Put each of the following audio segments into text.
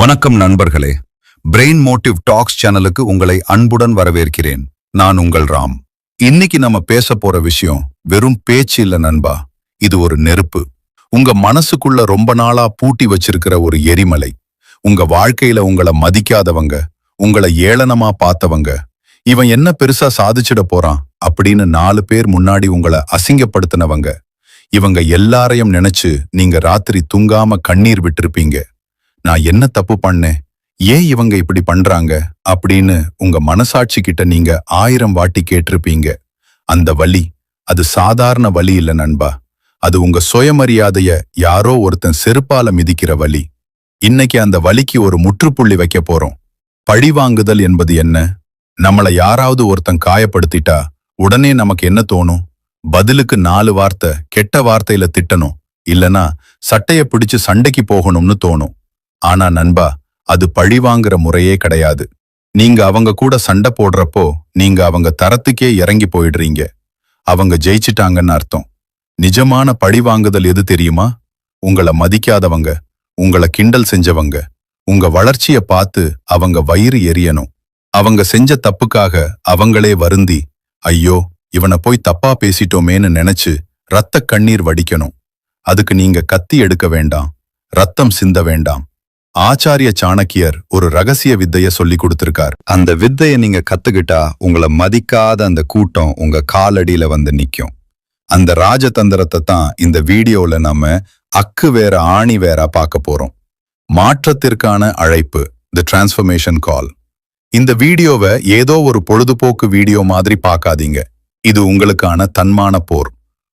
வணக்கம் நண்பர்களே, brain motive tax சேனலுக்கு உங்களை அன்புடன் வரவேற்கிறேன். நான் உங்கள் ராம். இன்னைக்கு நம்ம பேச போற விஷயம் வெறும் பேச்சு இல்ல நண்பா. இது ஒரு நெருப்பு. உங்க மனசுக்குள்ள ரொம்ப நாளா பூட்டி வச்சிருக்கிற ஒரு எரிமலை. உங்க வாழ்க்கையில உங்களை மதிக்காதவங்க, உங்களை ஏளனமா பார்த்தவங்க, இவன் என்ன பெருசா சாதிச்சிட போறான் அப்படின்னு 4 பேர் முன்னாடி உங்களை அசிங்கப்படுத்தினவங்க, இவங்க எல்லாரையும் நினைச்சு நீங்க ராத்திரி தூங்காம கண்ணீர் விட்டிருப்பீங்க. நான் என்ன தப்பு பண்ணேன், ஏன் இவங்க இப்படி பண்றாங்க அப்படின்னு உங்க மனசாட்சி கிட்ட நீங்க 1000 வாட்டி கேட்டிருப்பீங்க. அந்த வலி, அது சாதாரண வலி இல்ல நண்பா. அது உங்க சுயமரியாதைய யாரோ ஒருத்தன் செருப்பால மிதிக்கிற வலி. இன்னைக்கு அந்த வலிக்கு ஒரு முற்றுப்புள்ளி வைக்க போறோம். பழிவாங்குதல் என்பது என்ன? நம்மள யாராவது ஒருத்தன் காயப்படுத்திட்டா உடனே நமக்கு என்ன தோணும்? பதிலுக்கு 4 வார்த்தை கெட்ட வார்த்தையில திட்டணும், இல்லனா சட்டைய பிடிச்சு சண்டைக்கு போகணும்னு தோணும். ஆனா நண்பா, அது பழிவாங்குற முறையே கிடையாது. நீங்க அவங்க கூட சண்டை போடுறப்போ நீங்க அவங்க தரத்துக்கே இறங்கி போயிடுறீங்க. அவங்க ஜெயிச்சிட்டாங்கன்னு அர்த்தம். நிஜமான பழிவாங்குதல் எது தெரியுமா? உங்களை மதிக்காதவங்க, உங்களை கிண்டல் செஞ்சவங்க, உங்க வளர்ச்சிய பார்த்து அவங்க வயிறு எரியணும். அவங்க செஞ்ச தப்புக்காக அவங்களே வருந்தி, ஐயோ இவனை போய் தப்பா பேசிட்டோமேன்னு நினைச்சு ரத்த கண்ணீர் வடிக்கணும். அதுக்கு நீங்க கத்தி எடுக்க வேண்டாம், ரத்தம் சிந்த வேண்டாம். ஆச்சாரிய சாணக்கியர் ஒரு ரகசிய வித்தைய சொல்லி கொடுத்திருக்கார். அந்த வித்தைய நீங்க கத்துக்கிட்டா உங்களை மதிக்காத அந்த கூட்டம் உங்க காலடியில வந்து நிக்கும். அந்த ராஜதந்திரத்தை தான் இந்த வீடியோல நம்ம அக்கு வேற ஆணி வேற பார்க்க போறோம். மாற்றத்திற்கான அழைப்பு, தி டிரான்ஸ்ஃபர்மேஷன் கால். இந்த வீடியோவை ஏதோ ஒரு பொழுதுபோக்கு வீடியோ மாதிரி பார்க்காதீங்க. இது உங்களுக்கான தன்மான போர்.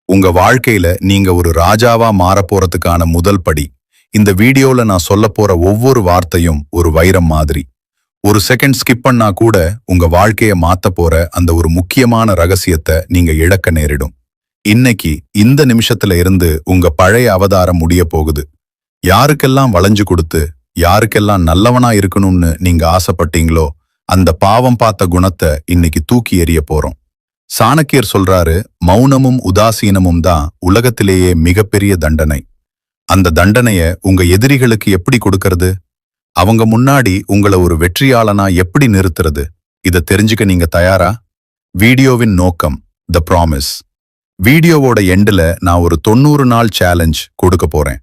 உங்க வாழ்க்கையில நீங்க ஒரு ராஜாவா மாறப்போறதுக்கான முதல் படி. இந்த வீடியோல நான் சொல்ல போற ஒவ்வொரு வார்த்தையும் ஒரு வைரம் மாதிரி. ஒரு செகண்ட் ஸ்கிப் பண்ணா கூட உங்க வாழ்க்கைய மாத்த போற அந்த ஒரு முக்கியமான ரகசியத்தை நீங்க இழக்க நேரிடும். இன்னைக்கு இந்த நிமிஷத்துல இருந்து உங்க பழைய அவதாரம் முடிய போகுது. யாருக்கெல்லாம் வளைஞ்சு கொடுத்து, யாருக்கெல்லாம் நல்லவனா இருக்கணும்னு நீங்க ஆசைப்பட்டீங்களோ அந்த பாவம் பார்த்த குணத்தை இன்னைக்கு தூக்கி எறிய போறோம். சாணக்கியர் சொல்றாரு, மௌனமும் உதாசீனமும் தான் உலகத்திலேயே மிகப்பெரிய தண்டனை. அந்த தண்டனைய உங்க எதிரிகளுக்கு எப்படி கொடுக்கறது? அவங்க முன்னாடி உங்களை ஒரு வெற்றியாளனா எப்படி நிறுத்துறது? இத தெரிஞ்சுக்க நீங்க தயாரா? வீடியோவின் நோக்கம், த ப்ராமிஸ். வீடியோவோட எண்டுல நான் ஒரு 90 நாள் சேலஞ்ச் கொடுக்க போறேன்.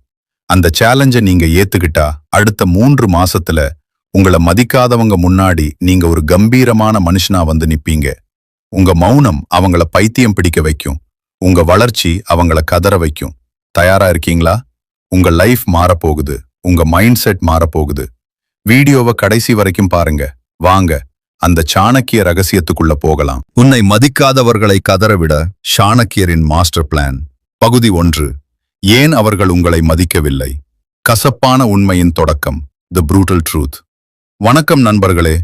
அந்த சேலஞ்சை நீங்க ஏத்துக்கிட்டா அடுத்த 3 மாசத்துல உங்களை மதிக்காதவங்க முன்னாடி நீங்க ஒரு கம்பீரமான மனுஷனா வந்து நிப்பீங்க. உங்க மௌனம் அவங்கள பைத்தியம் பிடிக்க வைக்கும். உங்க வளர்ச்சி அவங்கள கதற வைக்கும். தயாரா இருக்கீங்களா? உங்க லைஃப் மாறப்போகுது. உங்க மைண்ட் செட் மாறப்போகுது. வீடியோவை கடைசி வரைக்கும் பாருங்க. வாங்க அந்த சாணக்கிய ரகசியத்துக்குள்ள போகலாம். உன்னை மதிக்காதவர்களை கதறவிட சாணக்கியரின் மாஸ்டர் பிளான். பகுதி 1. ஏன் அவர்கள் உங்களை மதிக்கவில்லை? கசப்பான உண்மையின் தொடக்கம், தி ப்ரூட்டல் ட்ரூத். வணக்கம் நண்பர்களே,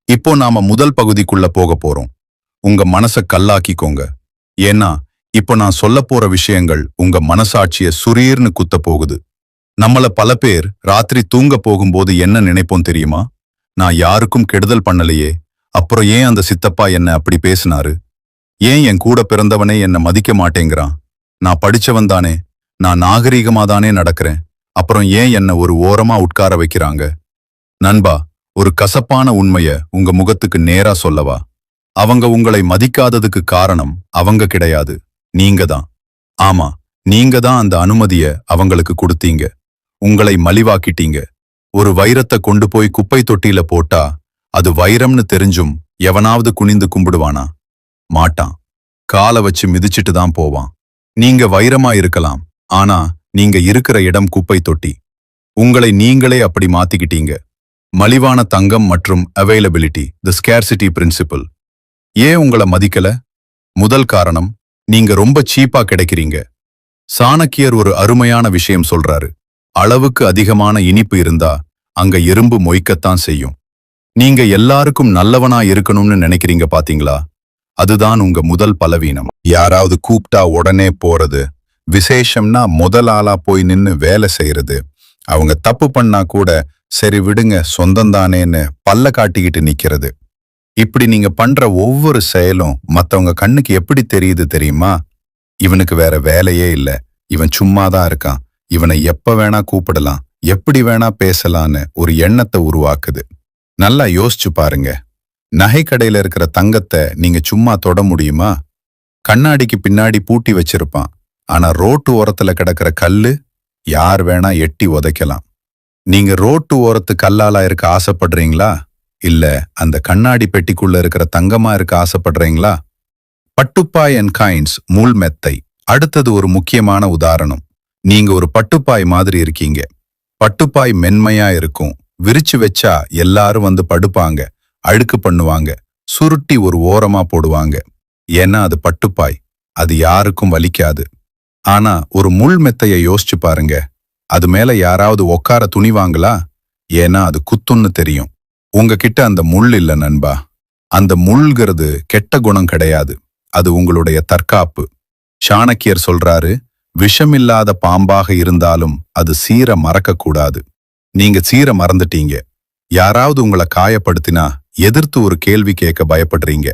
இப்போ நாம முதல் பகுதிக்குள்ள போக போறோம். உங்க மனசை கல்லாக்கிக்கோங்க. ஏன்னா இப்போ நான் சொல்ல போற விஷயங்கள் உங்க மனசாட்சிய சுரீர்னு குத்த போகுது. நம்மள பல பேர் ராத்திரி தூங்க போகும்போது என்ன நினைப்போம் தெரியுமா? நான் யாருக்கும் கெடுதல் பண்ணலையே, அப்புறம் ஏன் அந்த சித்தப்பா என்ன அப்படி பேசினாரு? ஏன் என் கூட பிறந்தவனே என்ன மதிக்க மாட்டேங்கிறான்? நான் படிச்சவன் தானே, நான் நாகரீகமா தானே நடக்கிறேன், அப்புறம் ஏன் என்ன ஒரு ஓரமா உட்கார வைக்கிறாங்க? நண்பா, ஒரு கசப்பான உண்மைய உங்க முகத்துக்கு நேரா சொல்லவா? அவங்க உங்களை மதிக்காததுக்கு காரணம் அவங்க கிடையாது, நீங்க தான். ஆமா, நீங்க தான் அந்த அனுமதிய அவங்களுக்கு கொடுத்தீங்க. உங்களை மலிவாக்கிட்டீங்க. ஒரு வைரத்தை கொண்டு போய் குப்பை தொட்டியில போட்டா அது வைரம்னு தெரிஞ்சும் எவனாவது குனிந்து கும்பிடுவானா? மாட்டான். காலை வச்சு மிதிச்சிட்டு தான் போவான். நீங்க வைரமா இருக்கலாம், ஆனா நீங்க இருக்கிற இடம் குப்பை தொட்டி. உங்களை நீங்களே அப்படி மாத்திக்கிட்டீங்க. மலிவான தங்கம் மற்றும் அவைலபிலிட்டி, தி ஸ்கேர்சிட்டி பிரின்சிபல். ஏன் உங்களை மதிக்கல? முதல் காரணம், நீங்க ரொம்ப சீப்பா கிடைக்கிறீங்க. சாணக்கியர் ஒரு அருமையான விஷயம் சொல்றாரு. அளவுக்கு அதிகமான இனிப்பு இருந்தா அங்க எறும்பு மொய்க்கத்தான் செய்யும். நீங்க எல்லாருக்கும் நல்லவனா இருக்கணும்னு நினைக்கிறீங்க பாத்தீங்களா? அதுதான் உங்க முதல் பலவீனம். யாராவது கூப்பிட்டா உடனே போறது, விசேஷம்னா முதல் ஆளா போய் நின்னு வேலை செய்யறது, அவங்க தப்பு பண்ணா கூட சரி விடுங்க சொந்தந்தானேன்னு பல்ல காட்டிக்கிட்டு நிக்கிறது. இப்படி நீங்க பண்ற ஒவ்வொரு செயலும் மத்தவங்க கண்ணுக்கு எப்படி தெரியுது தெரியுமா? இவனுக்கு வேற வேலையே இல்ல, இவன் சும்மாதான் இருக்கான், இவனை எப்ப வேணா கூப்பிடலாம், எப்படி வேணா பேசலான்னு ஒரு எண்ணத்தை உருவாக்குது. நல்லா யோசிச்சு பாருங்க. நகை கடையில இருக்கிற தங்கத்தை நீங்க சும்மா தொட முடியுமா? கண்ணாடிக்கு பின்னாடி பூட்டி வச்சிருப்பான். ஆனா ரோட்டு ஓரத்துல கிடக்கிற கல்லு யார் வேணா எட்டி உதைக்கலாம். நீங்க ரோட்டு ஓரத்து கல்லாலா இருக்க ஆசைப்படுறீங்களா? இல்ல அந்த கண்ணாடி பெட்டிக்குள்ள இருக்கிற தங்கமா இருக்க ஆசைப்படுறீங்களா? பட்டுப்பாய் அண்ட் கைண்ட்ஸ் முள் மெத்தை அடுத்தது ஒரு முக்கியமான உதாரணம். நீங்க ஒரு பட்டுப்பாய் மாதிரி இருக்கீங்க. பட்டுப்பாய் மென்மையா இருக்கும். விரிச்சு வச்சா எல்லாரும் வந்து படுப்பாங்க, அழுக்கு பண்ணுவாங்க, சுருட்டி ஒரு ஓரமா போடுவாங்க. ஏன்னா அது பட்டுப்பாய், அது யாருக்கும் வலிக்காது. ஆனா ஒரு முள் மெத்தைய யோசிச்சு பாருங்க. அது மேல யாராவது உட்கார துணிவாங்களா? ஏன்னா அது குத்துன்னு தெரியும். உங்ககிட்ட அந்த முள் இல்ல நண்பா. அந்த முள்கிறது கெட்ட குணம் கிடையாது, அது உங்களுடைய தற்காப்பு. சாணக்கியர் சொல்றாரு, விஷமில்லாத பாம்பாக இருந்தாலும் அது சீர மறக்கக்கூடாது. நீங்க சீர மறந்துட்டீங்க. யாராவது உங்களை காயப்படுத்தினா எதிர்த்து ஒரு கேள்வி கேட்க பயப்படுறீங்க.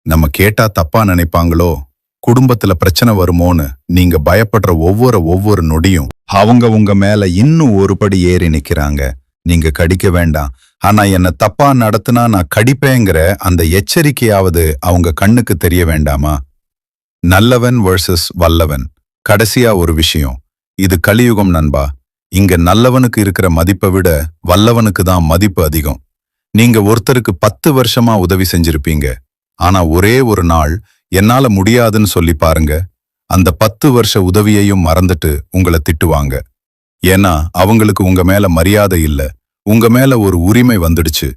நம்ம கேட்டா தப்பா நினைப்பாங்களோ, குடும்பத்துல பிரச்சனை வருமோன்னு நீங்க பயப்படுற ஒவ்வொரு நொடியும் அவங்க உங்க மேல இன்னும் ஒரு படி ஏறி நிக்கிறாங்க. நீங்க கடிக்க வேண்டாம், ஆனா என்ன தப்பா நடத்தினா நான் கடிப்பேங்கிற அந்த எச்சரிக்கையாவது அவங்க கண்ணுக்கு தெரிய வேண்டாமா? நல்லவன் வர்சஸ் வல்லவன். கடைசியா ஒரு விஷயம், இது கலியுகம் நண்பா. இங்க நல்லவனுக்கு இருக்கிற மதிப்பை விட வல்லவனுக்கு தான் மதிப்பு அதிகம். நீங்க ஒருத்தருக்கு 10 வருஷமா உதவி செஞ்சிருப்பீங்க. ஆனா ஒரே ஒரு நாள் என்னால முடியாதுன்னு சொல்லி பாருங்க. அந்த 10 வருஷ உதவியையும் மறந்துட்டு உங்களை திட்டுவாங்க. ஏன்னா அவங்களுக்கு உங்க மேல மரியாதை இல்ல, உங்க மேல ஒரு உரிமை வந்துடுச்சு.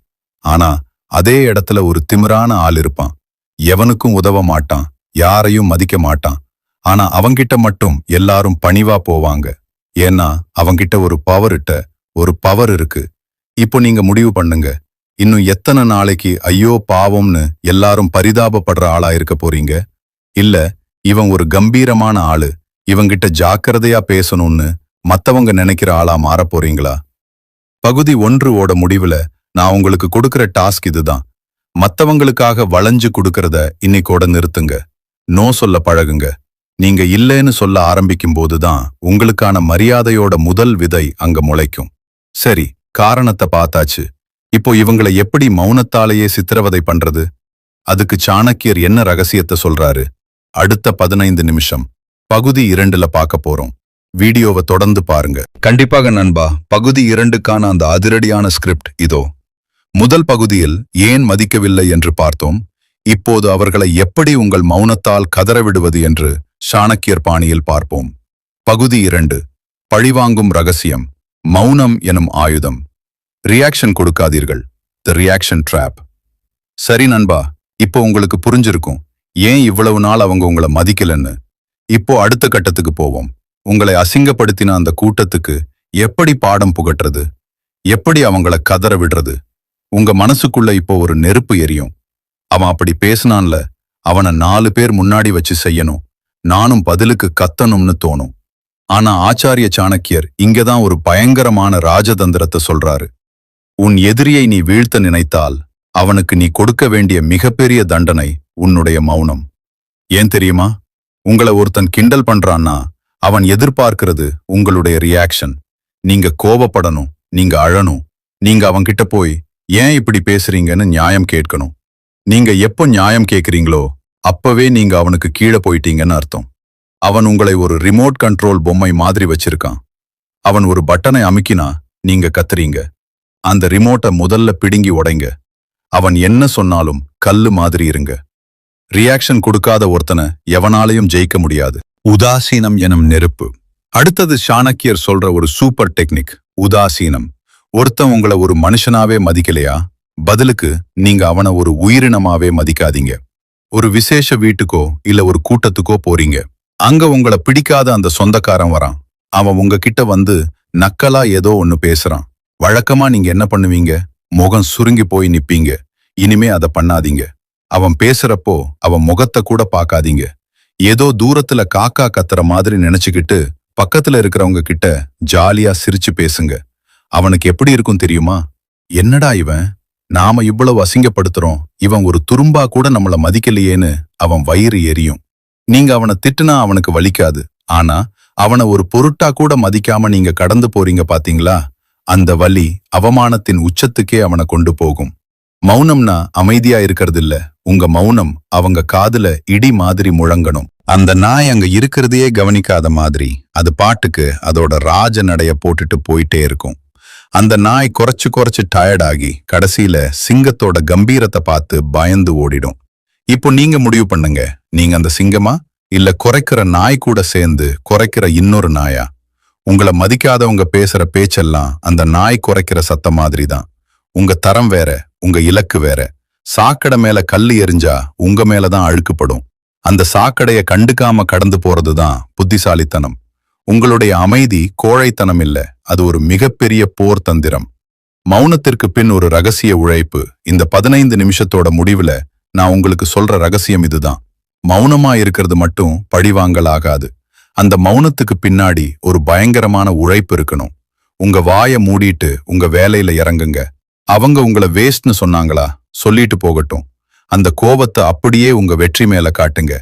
ஆனா அதே இடத்துல ஒரு திமிரான ஆள் இருப்பான். எவனுக்கும் உதவ மாட்டான், யாரையும் மதிக்க மாட்டான். ஆனா அவங்கிட்ட மட்டும் எல்லாரும் பணிவா போவாங்க. ஏன்னா அவங்கிட்ட ஒரு பவர் இருக்கு. இப்போ நீங்க முடிவு பண்ணுங்க, இன்னும் எத்தனை நாளைக்கு ஐயோ பாவம்னு எல்லாரும் பரிதாபப்படுற ஆளா இருக்க போறீங்க? இல்ல இவன் ஒரு கம்பீரமான ஆளு, இவங்கிட்ட ஜாக்கிரதையா பேசணும்னு மத்தவங்க நினைக்கிற ஆளா மாறப் போறீங்களா? பகுதி 1 முடிவுல நான் உங்களுக்கு கொடுக்கிற டாஸ்க் இதுதான். மத்தவங்களுக்காக வளைஞ்சு கொடுக்கறத இன்னைக்கோட நிறுத்துங்க. நோ சொல்ல பழகுங்க. நீங்க இல்லைன்னு சொல்ல ஆரம்பிக்கும் போதுதான் உங்களுக்கான மரியாதையோட முதல் விதை அங்க முளைக்கும். சரி, காரணத்தை பார்த்தாச்சு. இப்போ இவங்களை எப்படி மௌனத்தாலேயே சித்திரவதை பண்றது? அதுக்கு சாணக்கியர் என்ன ரகசியத்தை சொல்றாரு? அடுத்த 15 நிமிஷம் பகுதி 2ல பார்க்க போறோம். வீடியோவை தொடர்ந்து பாருங்க. கண்டிப்பாக நண்பா, பகுதி 2க்கான அந்த அதிரடியான ஸ்கிரிப்ட் இதோ. முதல் பகுதியில் ஏன் மதிக்கவில்லை என்று பார்த்தோம். இப்போது அவர்களை எப்படி உங்கள் மௌனத்தால் கதறவிடுவது என்று சாணக்கியர் பாணியில் பார்ப்போம். பகுதி 2, பழிவாங்கும் ரகசியம், மௌனம் எனும் ஆயுதம். ரியாக்ஷன் கொடுக்காதீர்கள், தி ரியாக்ஷன் ட்ராப். சரி நண்பா, இப்போ உங்களுக்கு புரிஞ்சிருக்கும் ஏன் இவ்வளவு நாள் அவங்க உங்களை மதிக்கலன்னு. இப்போ அடுத்த கட்டத்துக்கு போவோம். உங்களை அசிங்கப்படுத்தின அந்த கூட்டத்துக்கு எப்படி பாடம் புகட்டுறது, எப்படி அவங்கள கதற விடுறது. உங்க மனசுக்குள்ள இப்போ ஒரு நெருப்பு எரியும். அவன் அப்படி பேசினான்ல, அவனை 4 பேர் முன்னாடி வச்சு செய்யணும், நானும் பதிலுக்கு கத்தணும்னு தோணும். ஆனா ஆச்சாரிய சாணக்கியர் இங்கதான் ஒரு பயங்கரமான ராஜதந்திரத்தை சொல்றாரு. உன் எதிரியை நீ வீழ்த்த நினைத்தால் அவனுக்கு நீ கொடுக்க வேண்டிய மிகப்பெரிய தண்டனை உன்னுடைய மௌனம். ஏன் தெரியுமா? உங்களை ஒருத்தன் கிண்டல் பண்றான்னா அவன் எதிர்பார்க்கிறது உங்களுடைய ரியாக்ஷன். நீங்க கோபப்படணும், நீங்க அழணும், நீங்க அவன்கிட்ட போய் ஏன் இப்படி பேசுறீங்கன்னு நியாயம் கேட்கணும். நீங்க எப்போ நியாயம் கேட்கிறீங்களோ அப்பவே நீங்க அவனுக்கு கீழே போயிட்டீங்கன்னு அர்த்தம். அவன் உங்களை ஒரு ரிமோட் கண்ட்ரோல் பொம்மை மாதிரி வச்சிருக்கான். அவன் ஒரு பட்டனை அமுக்கினா நீங்க கத்துறீங்க. அந்த ரிமோட்டை முதல்ல பிடுங்கி உடைங்க. அவன் என்ன சொன்னாலும் கல்லு மாதிரி இருங்க. ரியாக்ஷன் கொடுக்காத ஒருத்தனை எவனாலையும் ஜெயிக்க முடியாது. உதாசீனம் எனும் நெருப்பு. அடுத்தது சாணக்கியர் சொல்ற ஒரு சூப்பர் டெக்னிக், உதாசீனம். ஒருத்தன் உங்களை ஒரு மனுஷனாவே மதிக்கலையா, பதிலுக்கு நீங்க அவனை ஒரு உயிரினமாவே மதிக்காதீங்க. ஒரு விசேஷ வீட்டுக்கோ இல்ல ஒரு கூட்டத்துக்கோ போறீங்க. அங்க உங்களை பிடிக்காத அந்த சொந்தக்காரன் வரான். அவன் உங்ககிட்ட வந்து நக்கலா ஏதோ ஒன்னு பேசுறான். வழக்கமா நீங்க என்ன பண்ணுவீங்க? முகம் சுருங்கி போய் நிப்பீங்க. இனிமே அதை பண்ணாதீங்க. அவன் பேசுறப்போ அவன் முகத்தை கூட பார்க்காதீங்க. ஏதோ தூரத்துல காக்கா கத்துற மாதிரி நினைச்சுக்கிட்டு பக்கத்துல இருக்கிறவங்க கிட்ட ஜாலியா சிரிச்சு பேசுங்க. அவனுக்கு எப்படி இருக்கும் தெரியுமா? என்னடா இவன், நாம இவ்வளவு அசிங்கப்படுத்துறோம், இவன் ஒரு துரும்பா கூட நம்மள மதிக்கலையேன்னு அவன் வயிறு எரியும். நீங்க அவனை திட்டுனா அவனுக்கு வலிக்காது. ஆனா அவனை ஒரு பொருட்டா கூட மதிக்காம நீங்க கடந்து போறீங்க பாத்தீங்களா, அந்த வலி அவமானத்தின் உச்சத்துக்கே அவனை கொண்டு போகும். மௌனம்னா அமைதியா இருக்கிறது இல்ல, உங்க மௌனம் அவங்க காதுல இடி மாதிரி முழங்கணும். அந்த நாய் அங்க இருக்கிறதையே கவனிக்காத மாதிரி அது பாட்டுக்கு அதோட ராஜ நடைய போட்டுட்டு போயிட்டே இருக்கும். அந்த நாய் குறைச்சு டயர்ட் ஆகி கடைசியில சிங்கத்தோட கம்பீரத்தை பார்த்து பயந்து ஓடிடும். இப்போ நீங்க முடிவு பண்ணுங்க, நீங்க அந்த சிங்கமா இல்ல குறைக்கிற நாய் கூட சேர்ந்து குறைக்கிற இன்னொரு நாயா? உங்களை மதிக்காதவங்க பேசுற பேச்செல்லாம் அந்த நாய் குறைக்கிற சத்தம் மாதிரி தான். உங்க தரம் வேற, உங்க இலக்கு வேற. சாக்கடை மேல கல்லு எறிஞ்சா உங்க மேலதான் அழுக்குப்படும். அந்த சாக்கடைய கண்டுக்காம கடந்து போறதுதான் புத்திசாலித்தனம். உங்களுடைய அமைதி கோழைத்தனம் இல்ல, அது ஒரு மிகப்பெரிய போர் தந்திரம். மௌனத்திற்கு பின் ஒரு ரகசிய உழைப்பு. இந்த 15 நிமிஷத்தோட முடிவுல நான் உங்களுக்கு சொல்ற ரகசியம் இதுதான். மௌனமா இருக்கிறது மட்டும் பழிவாங்கல் ஆகாது. அந்த மௌனத்துக்கு பின்னாடி ஒரு பயங்கரமான உழைப்பு இருக்கணும். உங்க வாயை மூடிட்டு உங்க வேலையில இறங்குங்க. அவங்க உங்களை வேஸ்ட்னு சொன்னாங்களா, சொல்லிட்டு போகட்டும். அந்த கோபத்தை அப்படியே உங்க வெற்றி மேல காட்டுங்க.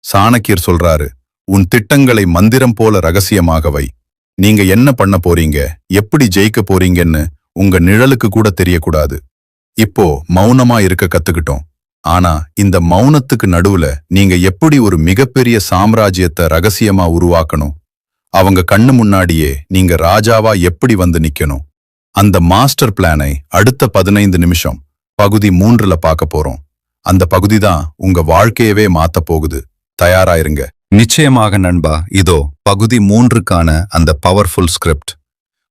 சாணக்கியர் சொல்றாரு, உன் திட்டங்களை மந்திரம் போல ரகசியமாக வை. நீங்க என்ன பண்ண போறீங்க, எப்படி ஜெயிக்க போறீங்கன்னு உங்க நிழலுக்கு கூட தெரியக்கூடாது. இப்போ மௌனமா இருக்க கத்துக்கிட்டோம். ஆனா இந்த மௌனத்துக்கு நடுவுல நீங்க எப்படி ஒரு மிகப்பெரிய சாம்ராஜ்யத்தை ரகசியமா உருவாக்கணும், அவங்க கண்ணு முன்னாடியே நீங்க ராஜாவா எப்படி வந்து நிக்கணும், அந்த மாஸ்டர் பிளானை அடுத்த 15 நிமிஷம் பகுதி 3ல பார்க்க போறோம். அந்த பகுதி தான் உங்க வாழ்க்கையவே மாத்த போகுது. தயாராயிருங்க. நிச்சயமாக நண்பா, இதோ பகுதி 3க்கான அந்த பவர்ஃபுல் ஸ்கிரிப்ட்.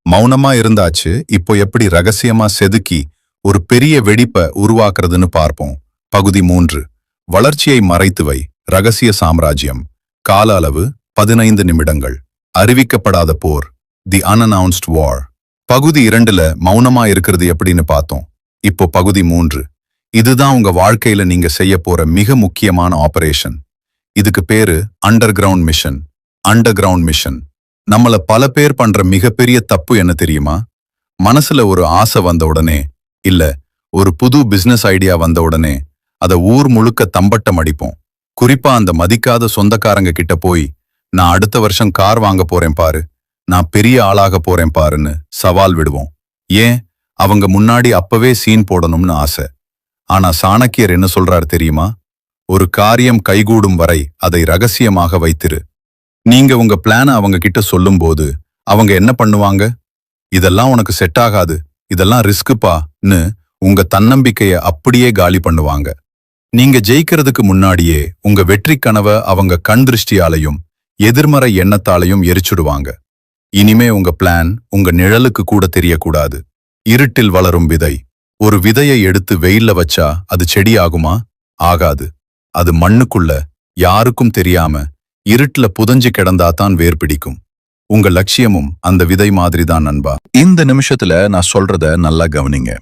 மௌனமா இருந்தாச்சு, இப்போ எப்படி ரகசியமா செதுக்கி ஒரு பெரிய வெடிப்பை உருவாக்குறதுன்னு பார்ப்போம். பகுதி 3, வளர்ச்சியை மறைத்து வை, ரகசிய சாம்ராஜ்யம். கால அளவு 15 நிமிடங்கள். அறிவிக்கப்படாத போர், தி அன்அனௌன்ஸ்ட் வார். பகுதி 2ல மௌனமா இருக்கிறது எப்படின்னு பார்த்தோம். இப்போ பகுதி 3. இதுதான் உங்க வாழ்க்கையில நீங்க செய்ய போற மிக முக்கியமான ஆபரேஷன். இதுக்கு பேரு under ground mission. Under ground mission. நம்மள பல பேர் பண்ற மிகப்பெரிய தப்பு என்ன தெரியுமா? மனசுல ஒரு ஆசை வந்த உடனே, இல்ல ஒரு புது பிசினஸ் ஐடியா வந்த உடனே அத ஊர் முழுக்க தம்பட்டம் அடிப்போம். குறிப்பா அந்த மதிக்காத சொந்தக்காரங்க கிட்ட போய், நான் அடுத்த வருஷம் கார் வாங்க போறேன் பாரு, நான் பெரிய ஆளாக போறேன் பாருன்னு சவால் விடுவோம். ஏன்? அவங்க முன்னாடி அப்பவே சீன் போடணும்னு ஆசை. ஆனா சாணக்கியர் என்ன சொல்றாரு தெரியுமா? ஒரு காரியம் கைகூடும் வரை அதை ரகசியமாக வைத்திரு. நீங்க உங்க பிளான அவங்க கிட்ட சொல்லும்போது அவங்க என்ன பண்ணுவாங்க? இதெல்லாம் உனக்கு செட் ஆகாது, இதெல்லாம் ரிஸ்க்குப்பான்னு உங்க தன்னம்பிக்கைய அப்படியே காலி பண்ணுவாங்க. நீங்க ஜெயிக்கிறதுக்கு முன்னாடியே உங்க வெற்றி கனவை அவங்க கண் திருஷ்டியாலையும் எதிர்மறை எண்ணத்தாலையும் எரிச்சுடுவாங்க. இனிமே உங்க பிளான் உங்க நிழலுக்கு கூட தெரியக்கூடாது. இருட்டில் வளரும் விதை. ஒரு விதையை எடுத்து வெயில்ல வச்சா அது செடி ஆகுமா? ஆகாது. அது மண்ணுக்குள்ள யாருக்கும் தெரியாம இருட்டுல புதஞ்சு கிடந்தாதான் வேர் பிடிக்கும். உங்க லட்சியமும் அந்த விதை மாதிரிதான் நண்பா. இந்த நிமிஷத்துல நான் சொல்றத நல்லா கவனிங்க.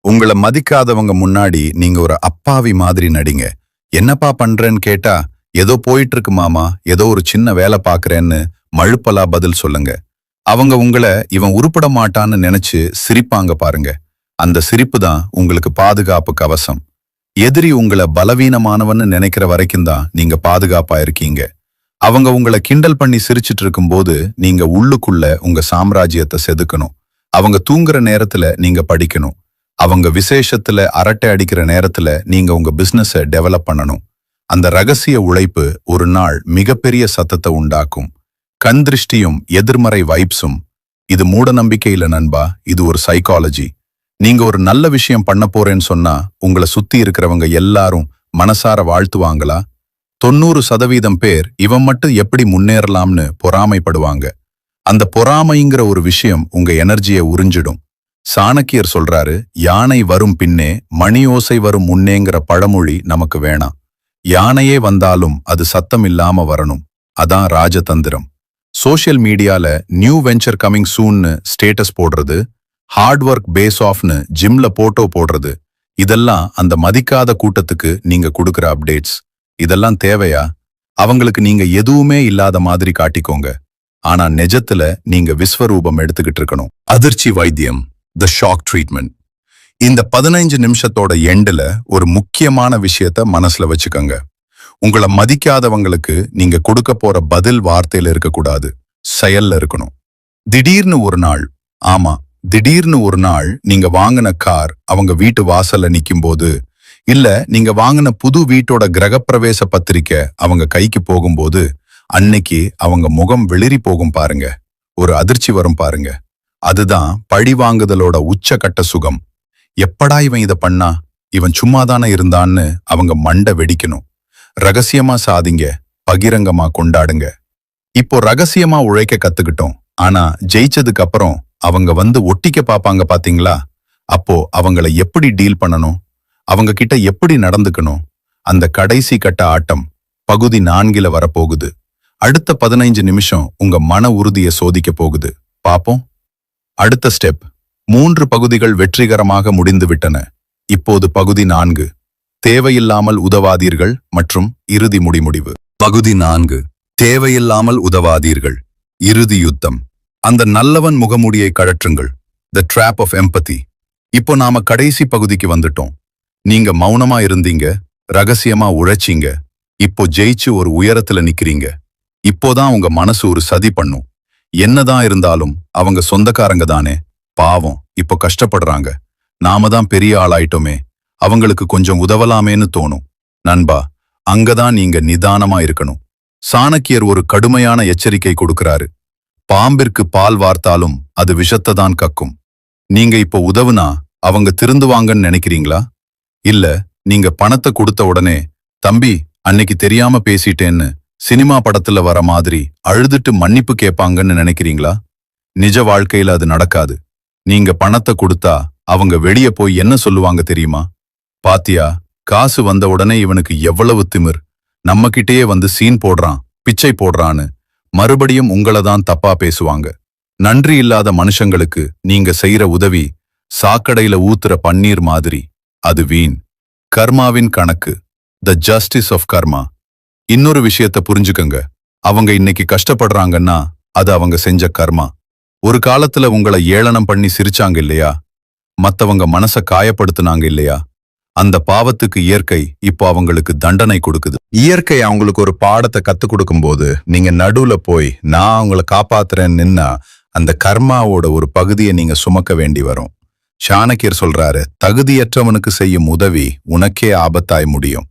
உங்களை மதிக்காதவங்க முன்னாடி நீங்க ஒரு அப்பாவி மாதிரி நடிங்க. என்னப்பா பண்றேன்னு கேட்டா, ஏதோ போயிட்டு இருக்கு மாமா, ஏதோ ஒரு சின்ன வேலை பாக்குறேன்னு மழுப்பலா பதில் சொல்லுங்க. அவங்க உங்களை இவன் உருப்பட மாட்டான்னு நினைச்சு சிரிப்பாங்க பாருங்க. அந்த சிரிப்பு தான் உங்களுக்கு பாதுகாப்பு கவசம். எதிரி உங்களை பலவீனமானவன்னு நினைக்கிற வரைக்கும் தான் நீங்க பாதுகாப்பா இருக்கீங்க. அவங்க உங்களை கிண்டல் பண்ணி சிரிச்சிட்டு இருக்கும்போது நீங்க உள்ளுக்குள்ள உங்க சாம்ராஜ்யத்தை செதுக்கணும். அவங்க தூங்குற நேரத்துல நீங்க படிக்கணும். அவங்க விசேஷத்துல அரட்டை அடிக்கிற நேரத்துல நீங்க உங்க பிசினஸை டெவலப் பண்ணணும். அந்த ரகசிய உழைப்பு ஒரு நாள் மிகப்பெரிய சத்தத்தை உண்டாக்கும். கண் திருஷ்டியும் எதிர்மறை வைப்ஸும். இது மூட நம்பிக்கை இல்ல நண்பா, இது ஒரு சைக்காலஜி. நீங்க ஒரு நல்ல விஷயம் பண்ண போறேன்னு சொன்னா உங்களை சுத்தி இருக்கிறவங்க எல்லாரும் மனசார வாழ்த்துவாங்களா? 90% பேர் இவன் மட்டும் எப்படி முன்னேறலாம்னு பொறாமைப்படுவாங்க. அந்த பொறாமைங்கிற ஒரு விஷயம் உங்க எனர்ஜியை உறிஞ்சிடும். சாணக்கியர் சொல்றாரு, யானை வரும் பின்னே மணி ஓசை வரும் முன்னேங்கிற பழமொழி நமக்கு வேணாம். யானையே வந்தாலும் அது சத்தம் இல்லாம வரணும். அதான் ராஜதந்திரம். சோஷியல் மீடியால நியூ வெஞ்சர் கமிங் சூன்னு ஸ்டேட்டஸ் போடுறது, ஹார்ட் ஒர்க் பேஸ் ஆஃப்னு ஜிம்ல போட்டோ போடுறது, இதெல்லாம் அந்த மதிக்காத கூட்டத்துக்கு நீங்க கொடுக்கிற அப்டேட்ஸ். இதெல்லாம் தேவையா? அவங்களுக்கு நீங்க எதுவுமே இல்லாத மாதிரி காட்டிக்கோங்க. ஆனா நிஜத்துல நீங்க விஸ்வரூபம் எடுத்துக்கிட்டு இருக்கணும். அதிர்ச்சி வைத்தியம், த ஷாக் ட்ரீட்மெண்ட். இந்த 15 நிமிஷத்தோட எண்டுல ஒரு முக்கியமான விஷயத்த மனசுல வச்சுக்கோங்க. உங்களை மதிக்காதவங்களுக்கு நீங்க கொடுக்க போற பதில் வார்த்தையில இருக்கக்கூடாது, செயல்ல இருக்கணும். திடீர்னு ஒரு நாள், ஆமா திடீர்னு ஒரு நாள் நீங்க வாங்கின கார் அவங்க வீட்டு வாசல்ல நிக்கும்போது, இல்ல நீங்க வாங்கின புது வீட்டோட கிரகப்பிரவேச பத்திரிக்கை அவங்க கைக்கு போகும்போது, அன்னைக்கு அவங்க முகம் வெளிரி போகும் பாருங்க. ஒரு அதிர்ச்சி வரும் பாருங்க. அதுதான் பழி வாங்குதலோட உச்சகட்ட சுகம். எப்படா இவன் இத பண்ணா, இவன் சும்மாதானே இருந்தான்னு அவங்க மண்டை வெடிக்கணும். ரகசியமா சாதிங்க, பகிரங்கமா கொண்டாடுங்க. இப்போ ரகசியமா உழைக்க கத்துக்கிட்டோம். ஆனா ஜெயிச்சதுக்கு அப்புறம் அவங்க வந்து ஒட்டிக்க பாப்பாங்க பாத்தீங்களா? அப்போ அவங்கள எப்படி டீல் பண்ணணும், அவங்க கிட்ட எப்படி நடந்துக்கணும், அந்த கடைசி கட்ட ஆட்டம் பகுதி 4 வரப்போகுது. அடுத்த 15 நிமிஷம் உங்க மன உறுதியை சோதிக்க போகுது. பாப்போம். அடுத்த ஸ்டெப். 3 பகுதிகள் வெற்றிகரமாக முடிந்து விட்டன. இப்போது பகுதி 4, தேவையில்லாமல் உதவாதீர்கள் மற்றும் இறுதி முடிவு. பகுதி 4, தேவையில்லாமல் உதவாதீர்கள், இறுதி யுத்தம். அந்த நல்லவன் முகமூடியை கழற்றுங்கள். த ட்ராப் ஆஃப் எம்பதி. இப்போ நாம கடைசி பகுதிக்கு வந்துட்டோம். நீங்க மௌனமா இருந்தீங்க, ரகசியமா உழைச்சீங்க. இப்போ ஜெயிச்சு ஒரு உயரத்துல நிக்கிறீங்க. இப்போதான் உங்க மனசு ஒரு சதி பண்ணும். என்னதான் இருந்தாலும் அவங்க சொந்தக்காரங்க தானே, பாவம் இப்போ கஷ்டப்படுறாங்க. நாம தான் பெரிய ஆளாயிட்டோமே, அவங்களுக்கு கொஞ்சம் உதவலாமேன்னு தோணும். நண்பா, அங்கதான் நீங்க நிதானமா இருக்கணும். சாணக்கியர் ஒரு கடுமையான எச்சரிக்கை கொடுக்கிறாரு. பாம்பிற்கு பால் வார்த்தாலும் அது விஷத்தை தான் கக்கும். நீங்க இப்போ உதவுனா அவங்க திருந்துவாங்கன்னு நினைக்கிறீங்களா? இல்ல நீங்க பணத்தை கொடுத்த உடனே, தம்பி அன்னைக்கு தெரியாம பேசிட்டேன்னு சினிமா படத்துல வர மாதிரி அழுதுட்டு மன்னிப்பு கேட்பாங்கன்னு நினைக்கிறீங்களா? நிஜ வாழ்க்கையில அது நடக்காது. நீங்க பணத்தை கொடுத்தா அவங்க வெளியே போய் என்ன சொல்லுவாங்க தெரியுமா? பாத்தியா, காசு வந்த உடனே இவனுக்கு எவ்வளவு திமிர், நம்ம கிட்டேயே வந்து சீன் போடுறான், பிச்சை போடுறான்னு மறுபடியும் உங்களதான் தப்பா பேசுவாங்க. நன்றி இல்லாத மனுஷங்களுக்கு நீங்க செய்யற உதவி சாக்கடையில ஊத்துற பன்னீர் மாதிரி. அது வீண். கர்மாவின் கணக்கு. த ஜஸ்டிஸ் ஆஃப் கர்மா. இன்னொரு விஷயத்த புரிஞ்சுக்கங்க. அவங்க இன்னைக்கு கஷ்டப்படுறாங்கன்னா அது அவங்க செஞ்ச கர்மா. ஒரு காலத்துல உங்களை ஏளனம் பண்ணி சிரிச்சாங்க இல்லையா? மத்தவங்க மனச காயப்படுத்தினாங்க இல்லையா? அந்த பாவத்துக்கு இயற்கை இப்போ அவங்களுக்கு தண்டனை கொடுக்குது. இயற்கை அவங்களுக்கு ஒரு பாடத்தை கத்து கொடுக்கும் போது நீங்க நடுவுல போய் நான் அவங்கள காப்பாத்துறேன்னு நின்னா அந்த கர்மாவோட ஒரு பகுதியை நீங்க சுமக்க வேண்டி வரும். சாணக்கியர் சொல்றாரு, தகுதியற்றவனுக்கு செய்யும் உதவி உனக்கே ஆபத்தாய் முடியும்.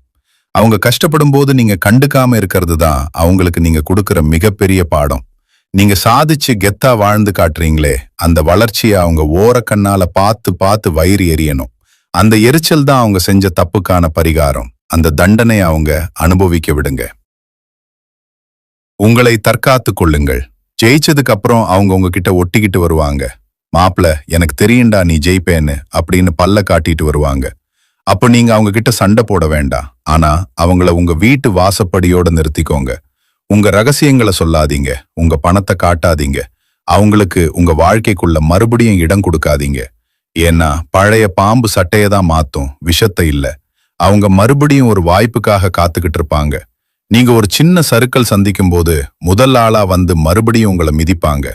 அவங்க கஷ்டப்படும் போது நீங்க கண்டுக்காம இருக்கிறது தான் அவங்களுக்கு நீங்க கொடுக்கிற மிகப்பெரிய பாடம். நீங்க சாதிச்சு கெத்தா வாழ்ந்து காட்டுறீங்களே, அந்த வளர்ச்சியை அவங்க ஓரக்கண்ணால பார்த்து பார்த்து வயிறு எரியணும். அந்த எரிச்சல் தான் அவங்க செஞ்ச தப்புக்கான பரிகாரம். அந்த தண்டனையை அவங்க அனுபவிக்க விடுங்க. உங்களை தற்காத்து கொள்ளுங்கள். ஜெயிச்சதுக்கு அப்புறம் அவங்க உங்ககிட்ட ஒட்டிக்கிட்டு வருவாங்க. மாப்பிள, எனக்கு தெரியும்டா நீ ஜெயிப்பேன்னு அப்படின்னு பல்ல காட்டிட்டு வருவாங்க. அப்ப நீங்க அவங்க கிட்ட சண்டை போட வேண்டாம். ஆனா அவங்கள உங்க வீட்டு வாசப்படியோட நிறுத்திக்கோங்க. உங்க ரகசியங்களை சொல்லாதீங்க, உங்க பணத்தை காட்டாதீங்க. அவங்களுக்கு உங்க வாழ்க்கைக்குள்ள மறுபடியும் இடம் கொடுக்காதீங்க. ஏன்னா பழைய பாம்பு சட்டையை தான் மாத்தும், விஷத்தை இல்ல. அவங்க மறுபடியும் ஒரு வாய்ப்புக்காக காத்துக்கிட்டு இருப்பாங்க. நீங்க ஒரு சின்ன சறுக்கல் சந்திக்கும் போது முதல் ஆளா வந்து மறுபடியும் உங்களை மிதிப்பாங்க.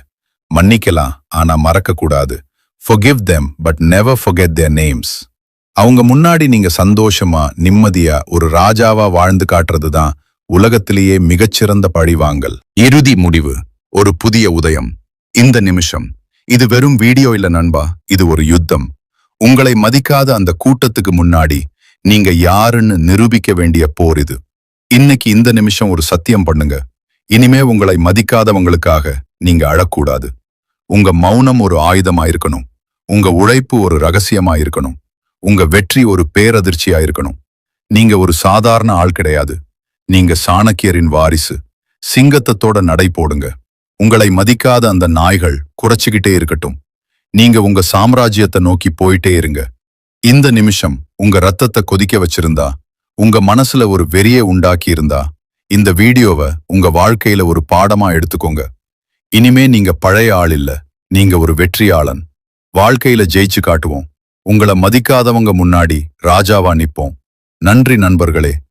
மன்னிக்கலாம், ஆனா மறக்க கூடாது. Forgive them, but never forget their names. அவங்க முன்னாடி நீங்க சந்தோஷமா நிம்மதியா ஒரு ராஜாவா வாழ்ந்து காட்டுறது தான் உலகத்திலேயே மிகச்சிறந்த பழிவாங்கல். இறுதி முடிவு. ஒரு புதிய உதயம். இந்த நிமிஷம். இது வெறும் வீடியோ இல்ல நண்பா, இது ஒரு யுத்தம். உங்களை மதிக்காத அந்த கூட்டத்துக்கு முன்னாடி நீங்க யாருன்னு நிரூபிக்க வேண்டிய போர் இது. இன்னைக்கு இந்த நிமிஷம் ஒரு சத்தியம் பண்ணுங்க. இனிமே உங்களை மதிக்காதவங்களுக்காக நீங்க அழக்கூடாது. உங்க மௌனம் ஒரு ஆயுதமா இருக்கணும். உங்க உழைப்பு ஒரு ரகசியமா இருக்கணும். உங்க வெற்றி ஒரு பேரதிர்ச்சியா இருக்கணும். நீங்க ஒரு சாதாரண ஆள் கிடையாது. நீங்க சாணக்கியரின் வாரிசு. சிங்கத்தத்தோட நடை போடுங்க. உங்களை மதிக்காத அந்த நாய்கள் குறைச்சிக்கிட்டே இருக்கட்டும். நீங்க உங்க சாம்ராஜ்யத்தை நோக்கி போயிட்டே இருங்க. இந்த நிமிஷம் உங்க ரத்தத்தை கொதிக்க வச்சிருந்தா, உங்க மனசுல ஒரு வெறியை உண்டாக்கி இருந்தா, இந்த வீடியோவை உங்க வாழ்க்கையில ஒரு பாடமா எடுத்துக்கோங்க. இனிமே நீங்க பழைய ஆள் இல்ல, நீங்க ஒரு வெற்றியாளன். வாழ்க்கையில ஜெயிச்சு காட்டுவோம். உங்களை மதிக்காதவங்க முன்னாடி ராஜாவா நிப்போம். நன்றி நண்பர்களே.